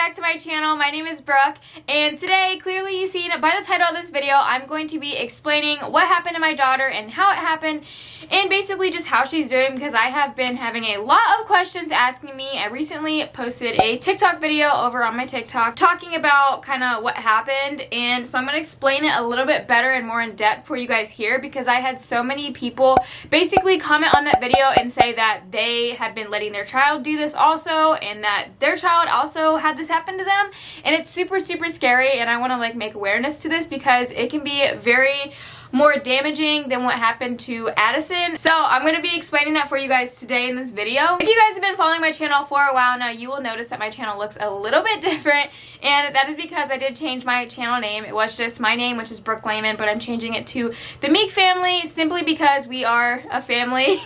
back to my channel. My name is Brooke, and today, clearly you've seen by the title of this video, I'm going to be explaining what happened to my daughter and how it happened, and basically just how she's doing, because I have been having a lot of questions asking me. I recently posted a TikTok video over on my TikTok talking about kind of what happened, and so I'm going to explain it a little bit better and more in depth for you guys here, because I had so many people basically comment on that video and say that they had been letting their child do this also, and that their child also had this happen to them, and it's super scary, and I want to like make awareness to this because it can be very more damaging than what happened to Addison. So I'm going to be explaining that for you guys today in this video. If you guys have been following my channel for a while now, you will notice that my channel looks a little bit different, and that is because I did change my channel name. It was just my name, which is Brooke Lehman, but I'm changing it to the Meek Family simply because we are a family.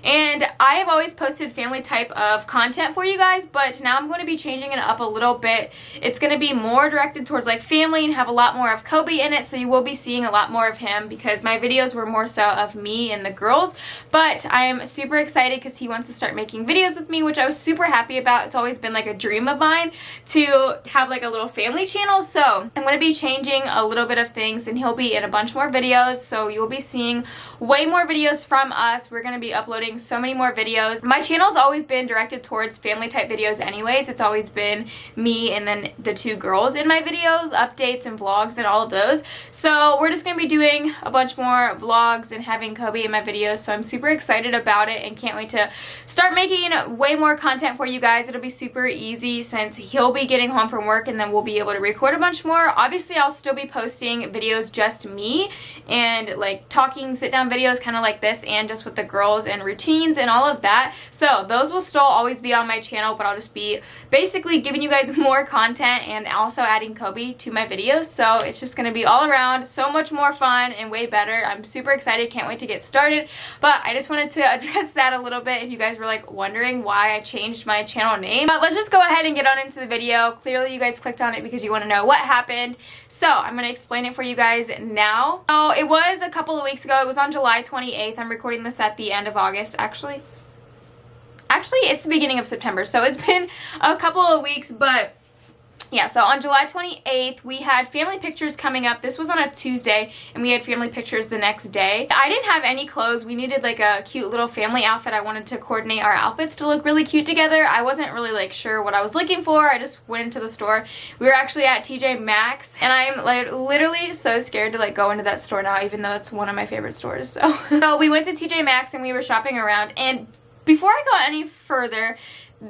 And I have always posted family type of content for you guys, but now I'm going to be changing it up a little bit. It's going to be more directed towards like family and have a lot more of Kobe in it, so you will be seeing a lot more of him, because my videos were more so of me and the girls. But I'm super excited because he wants to start making videos with me, which I was super happy about. It's always been like a dream of mine to have like a little family channel. So I'm going to be changing a little bit of things, and he'll be in a bunch more videos, so you'll be seeing way more videos from us. We're going to be uploading so many more videos. My channel's always been directed towards family type videos anyways. It's always been me and then the two girls in my videos, updates and vlogs and all of those. So we're just going to be doing a bunch more vlogs and having Kobe in my videos, so I'm super excited about it and can't wait to start making way more content for you guys. It'll be super easy since he'll be getting home from work, and then we'll be able to record a bunch more. Obviously, I'll still be posting videos just me and like talking sit down videos kind of like this, and just with the girls and routines and all of that. So those will still always be on my channel, but I'll just be basically giving you guys more content and also adding Kobe to my videos. So it's just going to be all around so much more fun and way better. I'm super excited, can't wait to get started. But I just wanted to address that a little bit if you guys were like wondering why I changed my channel name. But let's just go ahead and get on into the video. Clearly you guys clicked on it because you want to know what happened, so I'm going to explain it for you guys now. So it was a couple of weeks ago. It was on July 28th. I'm recording this at the end of August. Actually it's the beginning of September, so it's been a couple of weeks. But yeah, so on July 28th, we had family pictures coming up. This was on a Tuesday, and we had family pictures the next day. I didn't have any clothes. We needed like a cute little family outfit. I wanted to coordinate our outfits to look really cute together. I wasn't really like sure what I was looking for. I just went into the store. We were actually at TJ Maxx, and I'm like literally so scared to like go into that store now, even though it's one of my favorite stores. So we went to TJ Maxx and we were shopping around. And before I go any further,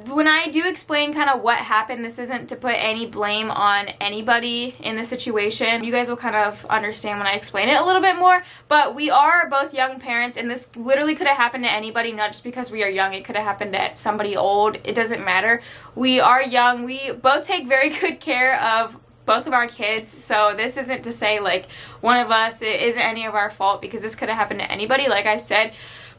when I do explain kind of what happened, this isn't to put any blame on anybody in the situation. You guys will kind of understand when I explain it a little bit more. But we are both young parents, and this literally could have happened to anybody, not just because we are young. It could have happened to somebody old. It doesn't matter. We are young. We both take very good care of both of our kids, so this isn't to say like one of us, it isn't any of our fault, because this could have happened to anybody, like I said.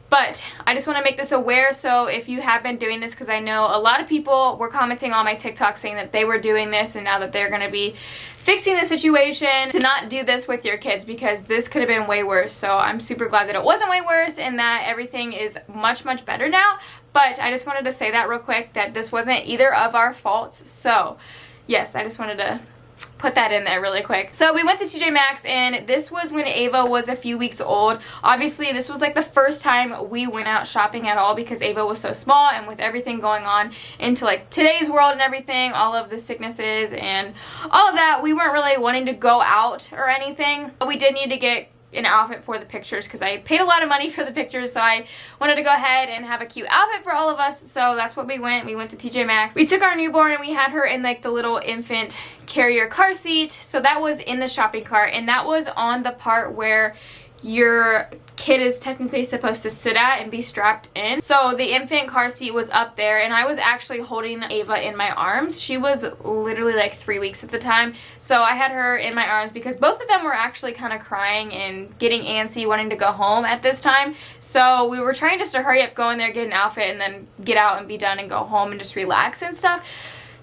But I just want to make this aware, so if you have been doing this, because I know a lot of people were commenting on my TikTok saying that they were doing this, and now that they're going to be fixing the situation, to not do this with your kids, because this could have been way worse. So I'm super glad that it wasn't way worse and that everything is much better now. But I just wanted to say that real quick, that this wasn't either of our faults. So yes, I just wanted to put that in there really quick. So we went to TJ Maxx, and this was when Ava was a few weeks old. Obviously this was like the first time we went out shopping at all, because Ava was so small, and with everything going on into like today's world and everything, all of the sicknesses and all of that, we weren't really wanting to go out or anything. But we did need to get an outfit for the pictures, because I paid a lot of money for the pictures, so I wanted to go ahead and have a cute outfit for all of us. So that's what we went to TJ Maxx. We took our newborn and we had her in like the little infant carrier car seat, so that was in the shopping cart, and that was on the part where your kid is technically supposed to sit at and be strapped in. So the infant car seat was up there, and I was actually holding Ava in my arms. She was literally like 3 weeks at the time, so I had her in my arms because both of them were actually kind of crying and getting antsy, wanting to go home at this time. So we were trying just to hurry up, go in there, get an outfit, and then get out and be done and go home and just relax and stuff.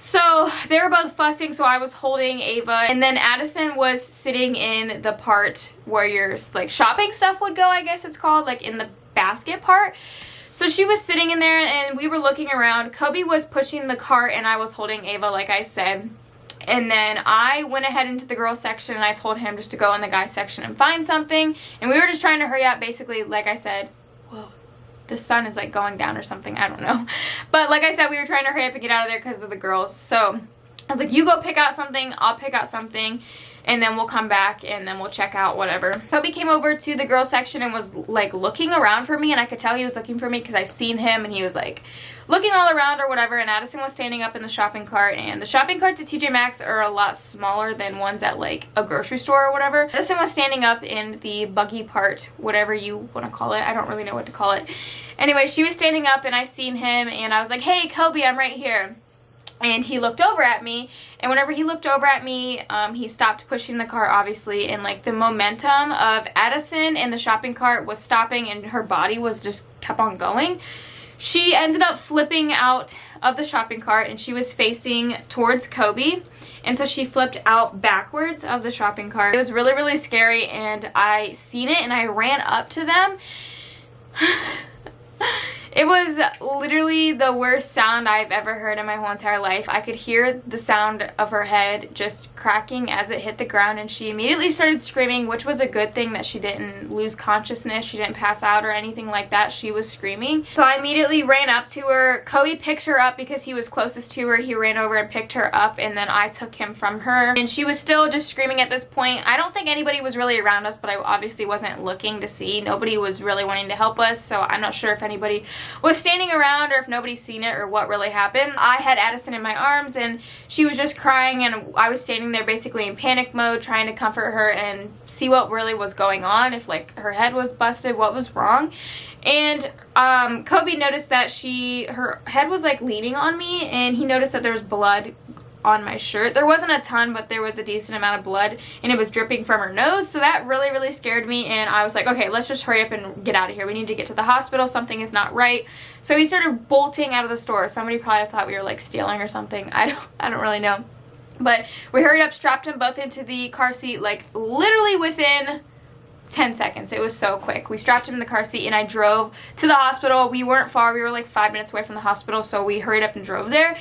So they were both fussing, so I was holding Ava, and then Addison was sitting in the part where your like shopping stuff would go, I guess it's called, like in the basket part. So she was sitting in there and we were looking around. Kobe was pushing the cart and I was holding Ava, like I said. And then I went ahead into the girls section and I told him just to go in the guys section and find something. And we were just trying to hurry up, basically, like I said. Whoa, the sun is like going down or something, I don't know. But like I said, we were trying to hurry up and get out of there because of the girls. So I was like, you go pick out something, I'll pick out something, and then we'll come back and then we'll check out whatever. Kobe came over to the girls section and was like looking around for me, and I could tell he was looking for me because I seen him and he was like looking all around or whatever. And Addison was standing up in the shopping cart, and the shopping carts at TJ Maxx are a lot smaller than ones at like a grocery store or whatever. Addison was standing up in the buggy part, whatever you want to call it. I don't really know what to call it. Anyway, she was standing up and I seen him and I was like, hey Kobe, I'm right here. And he looked over at me, and whenever he looked over at me, he stopped pushing the cart, obviously, and like the momentum of Addison in the shopping cart was stopping and her body was just kept on going. She ended up flipping out of the shopping cart and she was facing towards Kobe, and so she flipped out backwards of the shopping cart. It was really, really scary, and I seen it and I ran up to them. It was literally the worst sound I've ever heard in my whole entire life. I could hear the sound of her head just cracking as it hit the ground, and she immediately started screaming, which was a good thing that she didn't lose consciousness. She didn't pass out or anything like that. She was screaming. So I immediately ran up to her. Kobe picked her up because he was closest to her. He ran over and picked her up, and then I took him from her. And she was still just screaming at this point. I don't think anybody was really around us, but I obviously wasn't looking to see. Nobody was really wanting to help us, so I'm not sure if anybody was standing around or if nobody's seen it or what really happened. I had Addison in my arms and she was just crying, and I was standing there basically in panic mode trying to comfort her and see what really was going on, if like her head was busted, what was wrong. And Kobe noticed that her head was like leaning on me, and he noticed that there was blood on my shirt. There wasn't a ton, but there was a decent amount of blood, and it was dripping from her nose, so that really, really scared me. And I was like, okay, let's just hurry up and get out of here. We need to get to the hospital. Something is not right. So we started bolting out of the store. Somebody probably thought we were like stealing or something. I don't really know. But we hurried up, strapped them both into the car seat, like literally within 10 seconds. It was so quick. We strapped him in the car seat and I drove to the hospital. We weren't far. We were like 5 minutes away from the hospital, so we hurried up and drove there.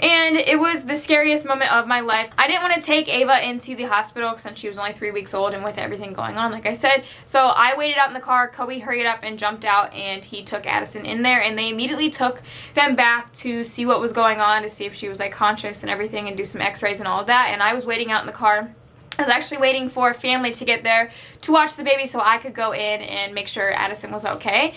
And it was the scariest moment of my life. I didn't want to take Ava into the hospital since she was only 3 weeks old and with everything going on, like I said. So I waited out in the car. Kobe hurried up and jumped out, and he took Addison in there, and they immediately took them back to see what was going on, to see if she was like conscious and everything, and do some x-rays and all of that. And I was waiting out in the car. I was actually waiting for family to get there to watch the baby so I could go in and make sure Addison was okay.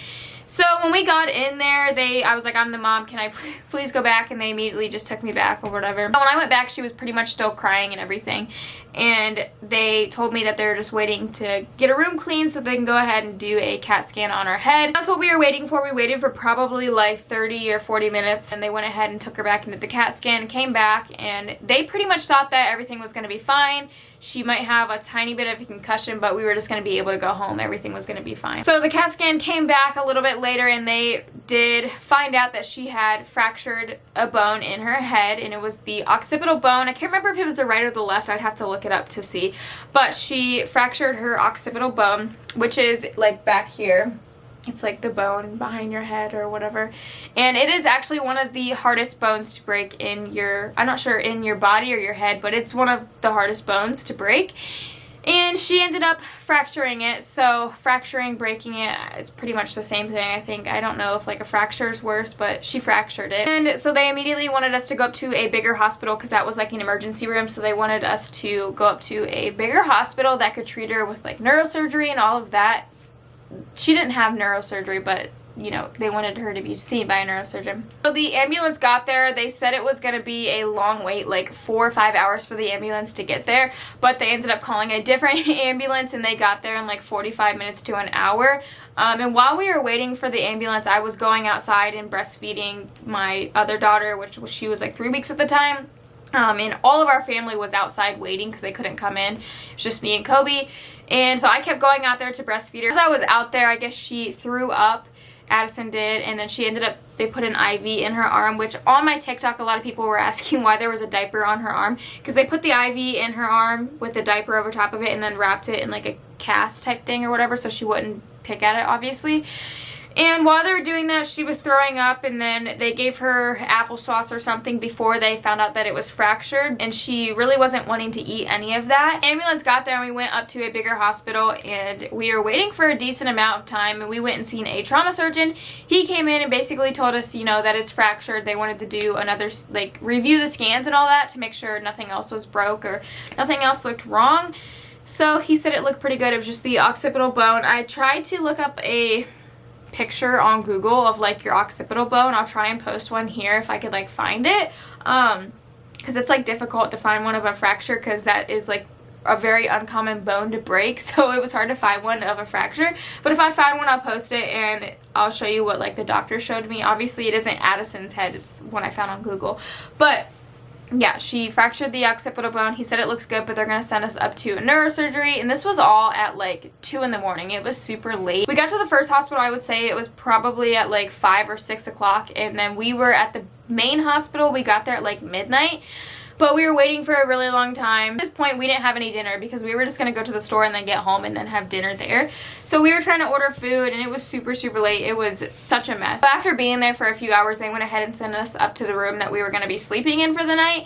So when we got in there, I was like, I'm the mom, can I please go back? And they immediately just took me back or whatever. When I went back, she was pretty much still crying and everything. And they told me that they were just waiting to get a room clean so they can go ahead and do a CAT scan on her head. That's what we were waiting for. We waited for probably like 30 or 40 minutes, and they went ahead and took her back into the CAT scan and came back, and they pretty much thought that everything was going to be fine. She might have a tiny bit of a concussion, but we were just going to be able to go home. Everything was going to be fine. So the CAT scan came back a little bit later, and they did find out that she had fractured a bone in her head, and it was the occipital bone. I can't remember if it was the right or the left. I'd have to look it up to see. But she fractured her occipital bone, which is like back here. It's like the bone behind your head or whatever. And it is actually one of the hardest bones to break in your, I'm not sure in your body or your head, but it's one of the hardest bones to break. And she ended up fracturing it. So fracturing, breaking it, it's pretty much the same thing, I think. I don't know if like a fracture is worse, but she fractured it. And so they immediately wanted us to go up to a bigger hospital because that was like an emergency room. So they wanted us to go up to a bigger hospital that could treat her with like neurosurgery and all of that. She didn't have neurosurgery, but you know, they wanted her to be seen by a neurosurgeon. So the ambulance got there. They said it was going to be a long wait, like 4 or 5 hours for the ambulance to get there, but they ended up calling a different ambulance, and they got there in like 45 minutes to an hour. And while we were waiting for the ambulance, I was going outside and breastfeeding my other daughter, she was like 3 weeks at the time. And all of our family was outside waiting because they couldn't come in. It was just me and Kobe. And so I kept going out there to breastfeed her. As I was out there, I guess she threw up. Addison did, and then she ended up, they put an IV in her arm, which on my TikTok a lot of people were asking why there was a diaper on her arm, because they put the IV in her arm with the diaper over top of it and then wrapped it in like a cast type thing or whatever so she wouldn't pick at it, obviously. And while they were doing that, she was throwing up, and then they gave her applesauce or something before they found out that it was fractured, and she really wasn't wanting to eat any of that. Ambulance got there and we went up to a bigger hospital, and we were waiting for a decent amount of time, and we went and seen a trauma surgeon. He came in and basically told us, you know, that it's fractured. They wanted to do another, like, review the scans and all that to make sure nothing else was broke or nothing else looked wrong. So he said it looked pretty good. It was just the occipital bone. I tried to look up a picture on Google of like your occipital bone. I'll try and post one here if I could like find it, because it's like difficult to find one of a fracture, because that is like a very uncommon bone to break, so it was hard to find one of a fracture. But if I find one, I'll post it and I'll show you what like the doctor showed me. Obviously it isn't Addison's head, it's one I found on Google. But yeah, she fractured the occipital bone. He said it looks good, but they're going to send us up to neurosurgery. And this was all at like 2 in the morning. It was super late. We got to the first hospital, I would say it was probably at like 5 or 6 o'clock. And then we were at the main hospital. We got there at like midnight. But we were waiting for a really long time. At this point, we didn't have any dinner because we were just going to go to the store and then get home and then have dinner there. So we were trying to order food, and it was super, super late. It was such a mess. But after being there for a few hours, they went ahead and sent us up to the room that we were going to be sleeping in for the night.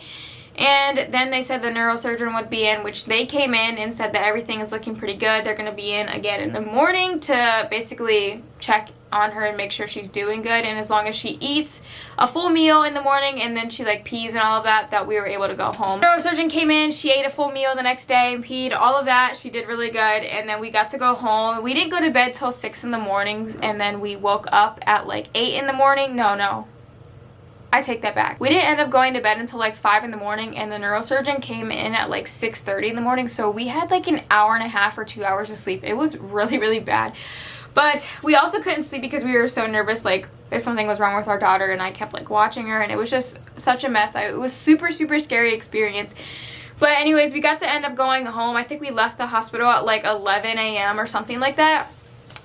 And then they said the neurosurgeon would be in, which they came in and said that everything is looking pretty good. They're going to be in again in the morning to basically check on her and make sure she's doing good. And as long as she eats a full meal in the morning and then she like pees and all of that, that we were able to go home. The neurosurgeon came in, she ate a full meal the next day and peed, all of that. She did really good. And then we got to go home. We didn't go to bed till 6 in the morning, and then we woke up at like 8 in the morning. No. I take that back. We didn't end up going to bed until like 5 in the morning, and the neurosurgeon came in at like 6:30 in the morning. So we had like an hour and a half or 2 hours of sleep. It was really, really bad. But we also couldn't sleep because we were so nervous, like if something was wrong with our daughter, and I kept like watching her, and it was just such a mess. It was super, super scary experience. But anyways, we got to end up going home. I think we left the hospital at like 11 a.m. or something like that.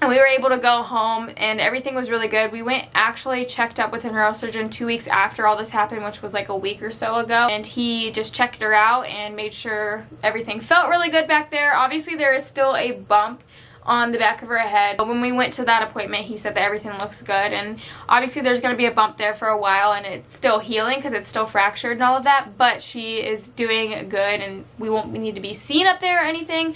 And we were able to go home, and everything was really good. We went actually checked up with a neurosurgeon 2 weeks after all this happened, which was like a week or so ago. And he just checked her out and made sure everything felt really good back there. Obviously, there is still a bump on the back of her head. But when we went to that appointment, he said that everything looks good. And obviously, there's going to be a bump there for a while, and it's still healing because it's still fractured and all of that. But she is doing good, and we won't need to be seen up there or anything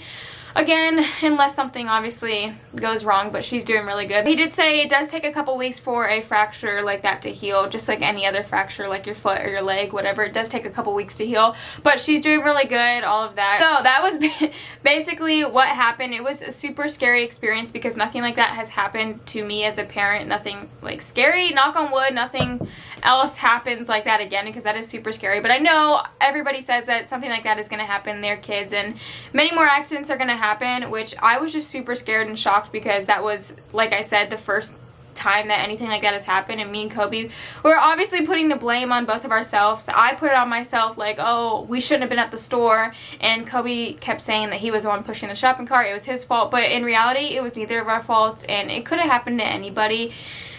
again, unless something obviously goes wrong, but she's doing really good. He did say it does take a couple weeks for a fracture like that to heal, just like any other fracture, like your foot or your leg, whatever. It does take a couple weeks to heal, but she's doing really good, all of that. So that was basically what happened. It was a super scary experience because nothing like that has happened to me as a parent. Nothing like scary, knock on wood, nothing else happens like that again, because that is super scary. But I know everybody says that something like that is going to happen to their kids, and many more accidents are going to happen, which I was just super scared and shocked because that was, like I said, the first time that anything like that has happened. And me and Kobe were obviously putting the blame on both of ourselves. I put it on myself, like, oh, we shouldn't have been at the store, and Kobe kept saying that he was the one pushing the shopping cart, it was his fault. But in reality, it was neither of our faults, and it could have happened to anybody.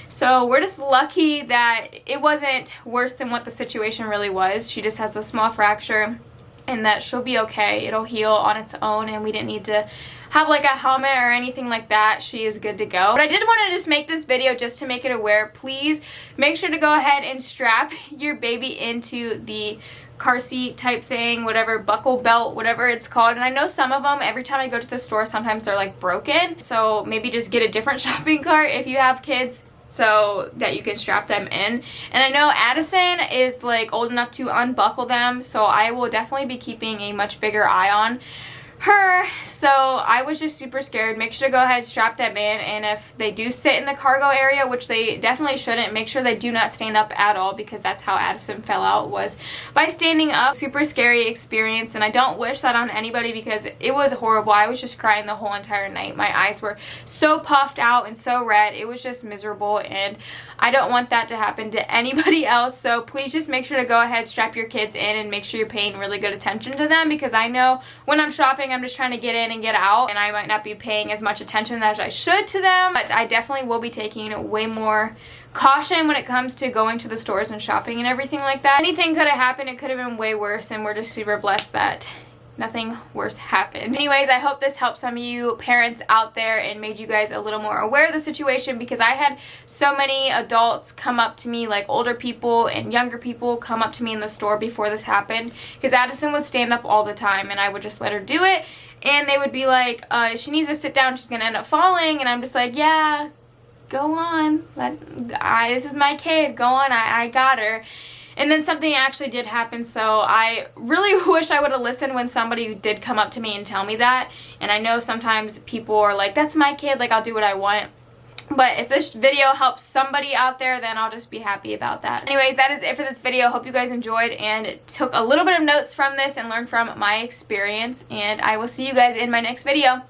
So we're just lucky that it wasn't worse than what the situation really was. She just has a small fracture, and that she'll be okay. It'll heal on its own, and we didn't need to have like a helmet or anything like that. She is good to go. But I did want to just make this video just to make it aware. Please make sure to go ahead and strap your baby into the car seat type thing, whatever, buckle belt, whatever it's called. And I know some of them, every time I go to the store, sometimes they're like broken. So maybe just get a different shopping cart if you have kids, so that you can strap them in. And I know Addison is like old enough to unbuckle them, so I will definitely be keeping a much bigger eye on her. So I was just super scared. Make sure to go ahead, strap them in, and if they do sit in the cargo area, which they definitely shouldn't, make sure they do not stand up at all, because that's how Addison fell out, was by standing up. Super scary experience, and I don't wish that on anybody because it was horrible. I was just crying the whole entire night. My eyes were so puffed out and so red. It was just miserable, and I don't want that to happen to anybody else. So please just make sure to go ahead, strap your kids in, and make sure you're paying really good attention to them, because I know when I'm shopping, I'm just trying to get in and get out, and I might not be paying as much attention as I should to them, but I definitely will be taking way more caution when it comes to going to the stores and shopping and everything like that. Anything could have happened. It could have been way worse, and we're just super blessed that nothing worse happened. Anyways, I hope this helped some of you parents out there and made you guys a little more aware of the situation, because I had so many adults come up to me, like older people and younger people come up to me in the store before this happened, because Addison would stand up all the time and I would just let her do it, and they would be like, she needs to sit down, she's gonna end up falling, and I'm just like, yeah, go on, this is my kid, go on, I got her. And then something actually did happen, so I really wish I would have listened when somebody did come up to me and tell me that. And I know sometimes people are like, that's my kid, like I'll do what I want. But if this video helps somebody out there, then I'll just be happy about that. Anyways, that is it for this video. Hope you guys enjoyed and took a little bit of notes from this and learned from my experience. And I will see you guys in my next video.